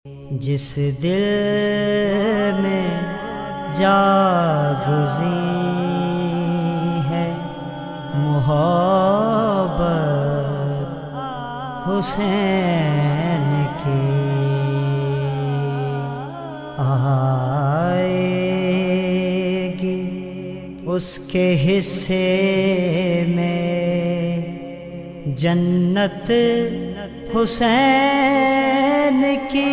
جس دل میں جاگزی ہے محبت حسین کی، آئے گی اس کے حصے میں جنت حسین کی۔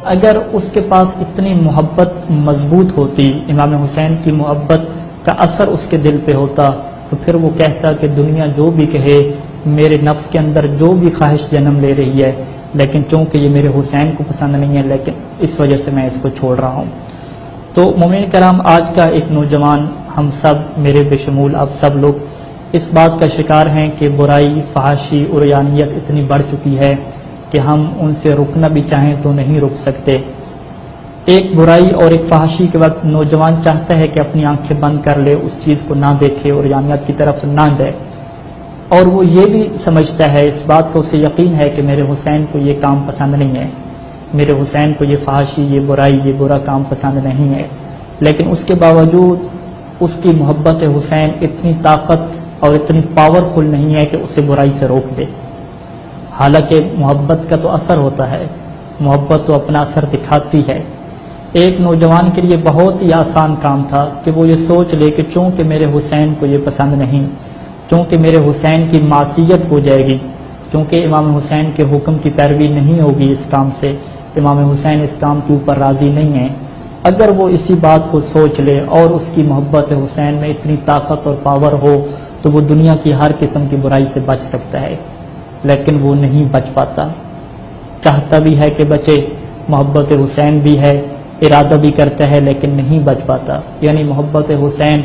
اگر اس کے پاس اتنی محبت مضبوط ہوتی، امام حسین کی محبت کا اثر اس کے دل پہ ہوتا، تو پھر وہ کہتا کہ دنیا جو بھی کہے، میرے نفس کے اندر جو بھی خواہش جنم لے رہی ہے، لیکن چونکہ یہ میرے حسین کو پسند نہیں ہے، لیکن اس وجہ سے میں اس کو چھوڑ رہا ہوں۔ تو مومنین کرام، آج کا ایک نوجوان، ہم سب، میرے بشمول آپ سب لوگ اس بات کا شکار ہیں کہ برائی، فحاشی، عریانیت اتنی بڑھ چکی ہے کہ ہم ان سے رکنا بھی چاہیں تو نہیں رک سکتے۔ ایک برائی اور ایک فحاشی کے وقت نوجوان چاہتا ہے کہ اپنی آنکھیں بند کر لے، اس چیز کو نہ دیکھے، عریانیت کی طرف سے نہ جائے، اور وہ یہ بھی سمجھتا ہے، اس بات کو اسے یقین ہے کہ میرے حسین کو یہ کام پسند نہیں ہے، میرے حسین کو یہ فحاشی، یہ برائی، یہ برا کام پسند نہیں ہے، لیکن اس کے باوجود اس کی محبت حسین اتنی طاقت اور اتنی پاورفل نہیں ہے کہ اسے برائی سے روک دے۔ حالانکہ محبت کا تو اثر ہوتا ہے، محبت تو اپنا اثر دکھاتی ہے۔ ایک نوجوان کے لیے بہت ہی آسان کام تھا کہ وہ یہ سوچ لے کہ چونکہ میرے حسین کو یہ پسند نہیں، چونکہ میرے حسین کی معصیت ہو جائے گی، چونکہ امام حسین کے حکم کی پیروی نہیں ہوگی اس کام سے، امام حسین اس کام کے اوپر راضی نہیں ہیں، اگر وہ اسی بات کو سوچ لے اور اس کی محبت حسین میں اتنی طاقت اور پاور ہو تو وہ دنیا کی ہر قسم کی برائی سے بچ سکتا ہے، لیکن وہ نہیں بچ پاتا۔ چاہتا بھی ہے کہ بچے، محبت حسین بھی ہے، ارادہ بھی کرتا ہے، لیکن نہیں بچ پاتا۔ یعنی محبت حسین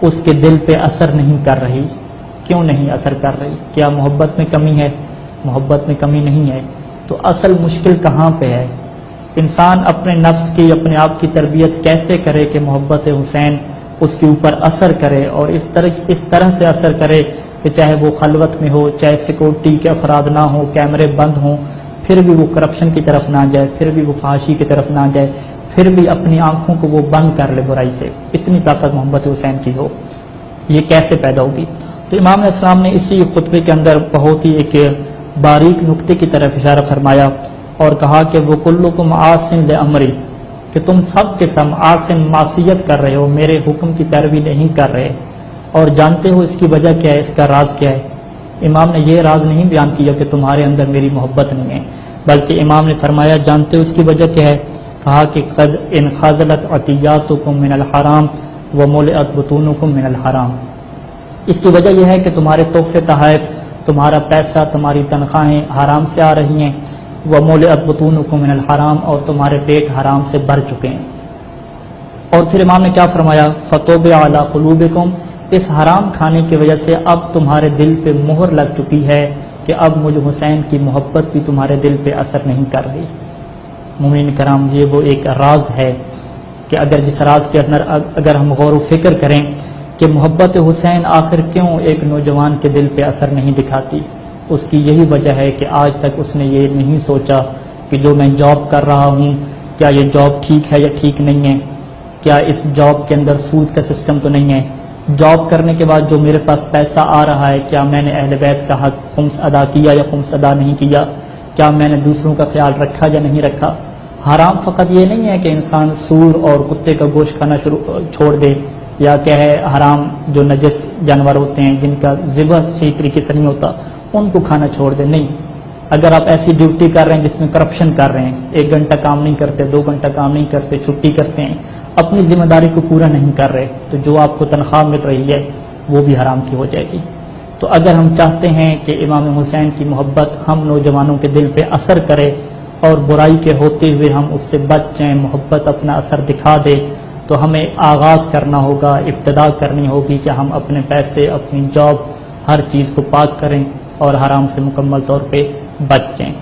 اس کے دل پہ اثر نہیں کر رہی۔ کیوں نہیں اثر کر رہی؟ کیا محبت میں کمی ہے؟ محبت میں کمی نہیں ہے۔ تو اصل مشکل کہاں پہ ہے؟ انسان اپنے نفس کی، اپنے آپ کی تربیت کیسے کرے کہ محبت حسین اس کے اوپر اثر کرے، اور اس طرح سے اثر کرے کہ چاہے وہ خلوت میں ہو، چاہے سیکورٹی کے افراد نہ ہوں، کیمرے بند ہوں، پھر بھی وہ کرپشن کی طرف نہ جائے، پھر بھی وہ فحاشی کی طرف نہ جائے، پھر بھی اپنی آنکھوں کو وہ بند کر لے برائی سے۔ اتنی طاقت محبت حسین کی ہو، یہ کیسے پیدا ہوگی؟ تو امام علیہ السلام نے اسی خطبے کے اندر بہت ہی ایک باریک نقطے کی طرف اشارہ فرمایا اور کہا کہ وہ کلکم عاصٍ لامری، کہ تم سب کے سب عاصٍ، معصیت کر رہے ہو، میرے حکم کی پیروی نہیں کر رہے، اور جانتے ہو اس کی وجہ کیا ہے، اس کا راز کیا ہے؟ امام نے یہ راز نہیں بیان کیا کہ تمہارے اندر میری محبت نہیں ہے، بلکہ امام نے فرمایا جانتے ہو اس کی وجہ کیا ہے؟ کہا کہ قد انخذلت عطیاتکم من الحرام وملئت بطونکم من الحرام۔ اس کی وجہ یہ ہے کہ تمہارے تحفے تحائف، تمہارا پیسہ، تمہاری تنخواہیں حرام سے آ رہی ہیں، وملئت بطونکم من الحرام، اور تمہارے پیٹ حرام سے بھر چکے ہیں۔ اور پھر امام نے کیا فرمایا؟ فطبع علی قلوبکم، اس حرام کھانے کی وجہ سے اب تمہارے دل پہ مہر لگ چکی ہے کہ اب مجھ حسین کی محبت بھی تمہارے دل پہ اثر نہیں کر رہی۔ مومنین کرام، یہ وہ ایک راز ہے کہ اگر جس راز کے اندر اگر ہم غور و فکر کریں کہ محبت حسین آخر کیوں ایک نوجوان کے دل پہ اثر نہیں دکھاتی، اس کی یہی وجہ ہے کہ آج تک اس نے یہ نہیں سوچا کہ جو میں جاب کر رہا ہوں، کیا یہ جاب ٹھیک ہے یا ٹھیک نہیں ہے؟ کیا اس جاب کے اندر سود کا سسٹم تو نہیں ہے؟ جاب کرنے کے بعد جو میرے پاس پیسہ آ رہا ہے، کیا میں نے اہل بیت کا حق خمس ادا کیا یا خمس ادا نہیں کیا؟ کیا میں نے دوسروں کا خیال رکھا یا نہیں رکھا؟ حرام فقط یہ نہیں ہے کہ انسان سور اور کتے کا گوشت کھانا چھوڑ دے، یا کہ ہے حرام جو نجس جانور ہوتے ہیں جن کا ذبح صحیح طریقے سے نہیں ہوتا ان کو کھانا چھوڑ دے، نہیں۔ اگر آپ ایسی ڈیوٹی کر رہے ہیں جس میں کرپشن کر رہے ہیں، 1 گھنٹہ کام نہیں کرتے، 2 گھنٹہ کام نہیں کرتے، چھٹی کرتے ہیں، اپنی ذمہ داری کو پورا نہیں کر رہے، تو جو آپ کو تنخواہ مل رہی ہے وہ بھی حرام کی ہو جائے گی۔ تو اگر ہم چاہتے ہیں کہ امام حسین کی محبت ہم نوجوانوں کے دل پہ اثر کرے اور برائی کے ہوتے ہوئے ہم اس سے بچ جائیں، محبت اپنا اثر دکھا دے، تو ہمیں آغاز کرنا ہوگا، ابتدا کرنی ہوگی کہ ہم اپنے پیسے، اپنی جاب، ہر چیز کو پاک کریں اور حرام سے مکمل طور پہ بچ جائیں۔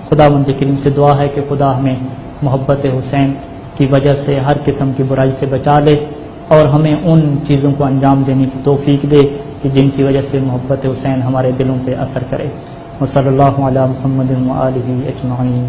خداوند کریم سے دعا ہے کہ خدا ہمیں محبت حسین کی وجہ سے ہر قسم کی برائی سے بچا لے، اور ہمیں ان چیزوں کو انجام دینے کی توفیق دے کہ جن کی وجہ سے محبت حسین ہمارے دلوں پہ اثر کرے۔ وصلی اللہ علی محمد وآلہ اجمعین.